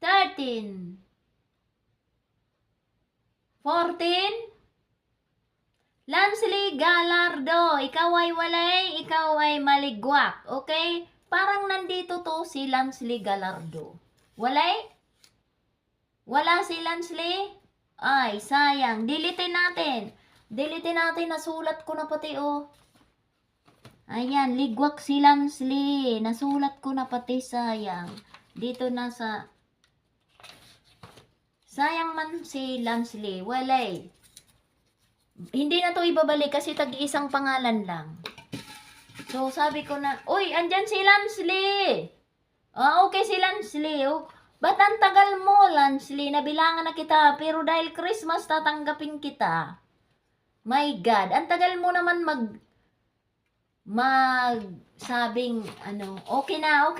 13, 14, Lansley Galardo, ikaw ay walay, ikaw ay maligwak. Okay? Parang nandito to si Lansley Galardo. Walay? Wala si Lansley? Ay, sayang. Dilitin natin. Dilitin natin. Nasulat ko na pati, oh. Ayan, ligwak si Lansley. Nasulat ko na pati, sayang. Dito na sa... Sayang man si Lansley. Walay. Hindi na to ibabalik kasi tag-isang pangalan lang. So, sabi ko na, uy, andyan si Lansley. Ah, okay si Lansley. Oh, ba't ang tagal mo, Lansley? Nabilangan na kita, pero dahil Christmas tatanggapin kita. My God, ang tagal mo naman sabing, okay na,